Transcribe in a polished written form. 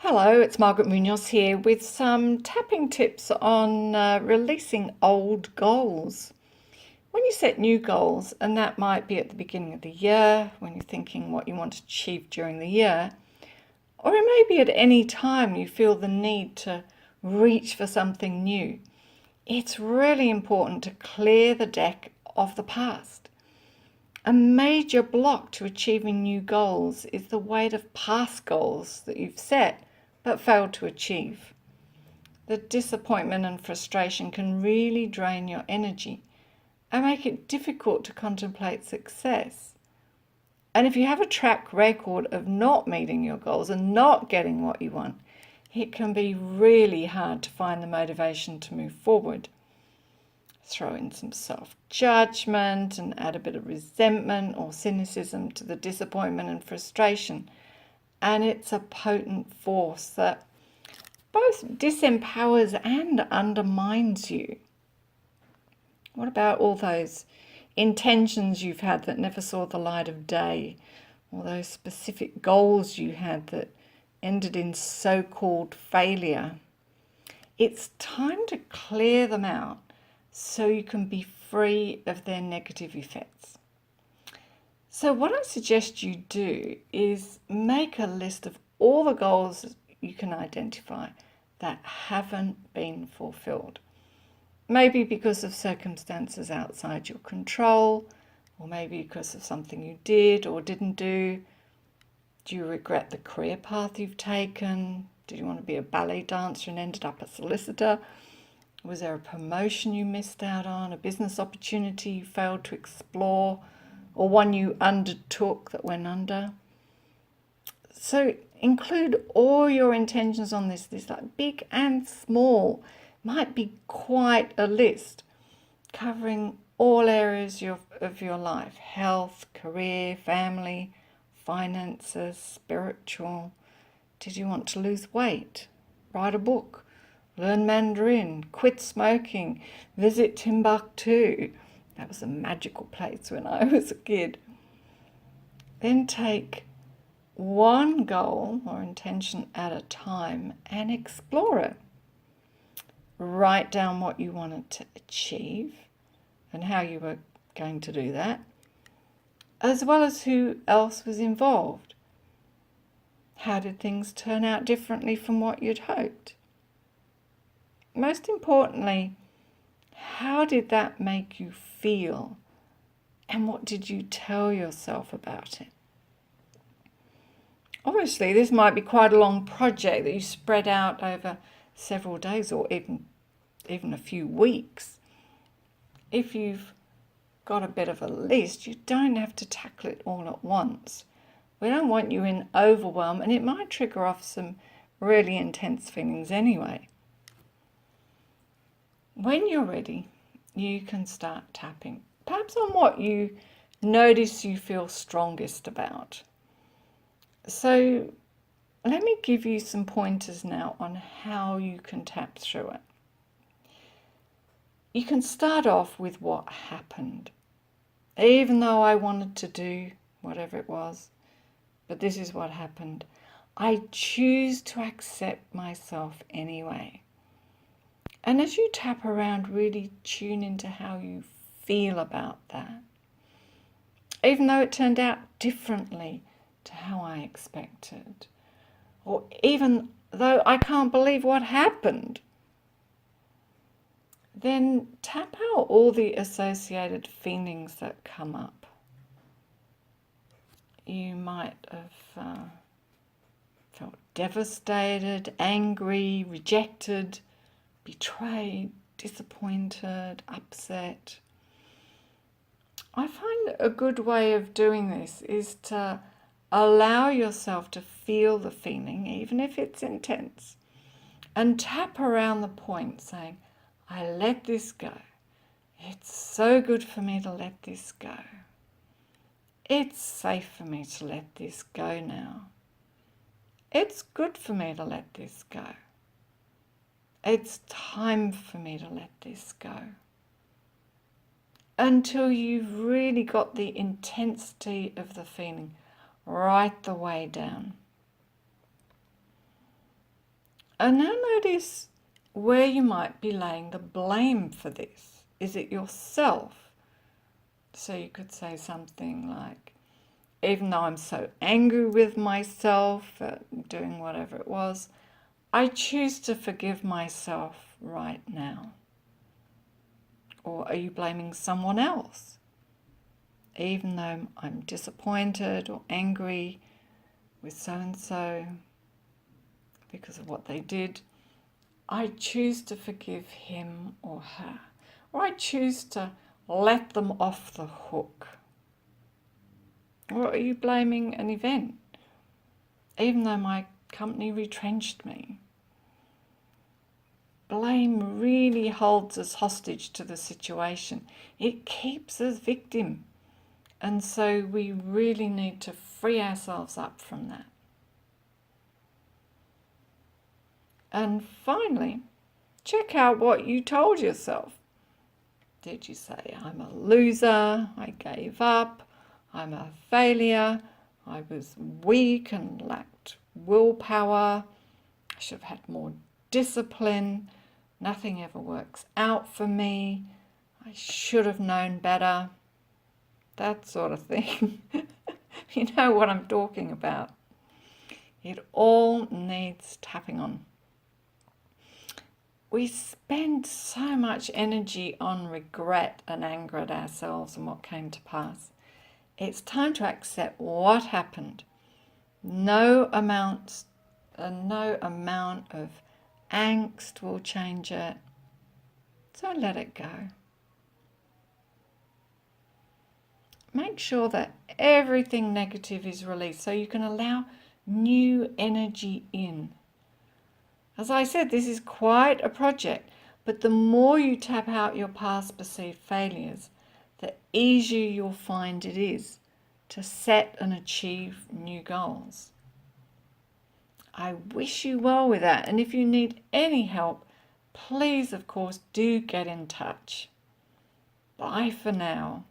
Hello, it's Margaret Munoz here with some tapping tips on releasing old goals. When you set new goals, and that might be at the beginning of the year, when you're thinking what you want to achieve during the year, or it may be at any time you feel the need to reach for something new, it's really important to clear the deck of the past. A major block to achieving new goals is the weight of past goals that you've set but failed to achieve. The disappointment and frustration can really drain your energy and make it difficult to contemplate success. And if you have a track record of not meeting your goals and not getting what you want, it can be really hard to find the motivation to move forward. Throw in some self-judgment and add a bit of resentment or cynicism to the disappointment and frustration. And it's a potent force that both disempowers and undermines you. What about all those intentions you've had that never saw the light of day, or those specific goals you had that ended in so-called failure? It's time to clear them out so you can be free of their negative effects. So what I suggest you do is make a list of all the goals you can identify that haven't been fulfilled. Maybe because of circumstances outside your control, or maybe because of something you did or didn't do. Do you regret the career path you've taken? Did you want to be a ballet dancer and ended up a solicitor? Was there a promotion you missed out on, a business opportunity you failed to explore, or one you undertook that went under? So include all your intentions on this list, like big and small. Might be quite a list covering all areas of your life: health, career, family, finances, spiritual. Did you want to lose weight, write a book, learn Mandarin, quit smoking, visit Timbuktu? That was a magical place when I was a kid. Then take one goal or intention at a time and explore it. Write down what you wanted to achieve and how you were going to do that, as well as who else was involved. How did things turn out differently from what you'd hoped? Most importantly, how did that make you feel? And what did you tell yourself about it? Obviously, this might be quite a long project that you spread out over several days or even a few weeks. If you've got a bit of a list, you don't have to tackle it all at once. We don't want you in overwhelm, and it might trigger off some really intense feelings anyway. When you're ready, you can start tapping, perhaps on what you notice you feel strongest about. So let me give you some pointers now on how you can tap through it. You can start off with what happened. Even though I wanted to do whatever it was, but this is what happened, I choose to accept myself anyway. And as you tap around, really tune into how you feel about that. Even though it turned out differently to how I expected, or even though I can't believe what happened, then tap out all the associated feelings that come up. You might have felt devastated, angry, rejected, betrayed, disappointed, upset. I find a good way of doing this is to allow yourself to feel the feeling, even if it's intense, and tap around the point saying, I let this go. It's so good for me to let this go. It's safe for me to let this go now. It's good for me to let this go. It's time for me to let this go. Until you've really got the intensity of the feeling right the way down. And now notice where you might be laying the blame for this. Is it yourself? So you could say something like, even though I'm so angry with myself for doing whatever it was, I choose to forgive myself right now. Or are you blaming someone else? Even though I'm disappointed or angry with so-and-so because of what they did, I choose to forgive him or her. Or I choose to let them off the hook. Or are you blaming an event? Even though my company retrenched me. Blame really holds us hostage to the situation. It keeps us victim. And so we really need to free ourselves up from that. And finally, check out what you told yourself. Did you say, I'm a loser, I gave up, I'm a failure, I was weak and lacked willpower, I should have had more discipline, nothing ever works out for me, I should have known better, that sort of thing. You know what I'm talking about. It all needs tapping on. We spend so much energy on regret and anger at ourselves and what came to pass. It's time to accept what happened. No amount of angst will change it. So let it go. Make sure that everything negative is released so you can allow new energy in. As I said, this is quite a project, but the more you tap out your past perceived failures, the easier you'll find it is to set and achieve new goals. I wish you well with that, and if you need any help, please, of course, do get in touch. Bye for now.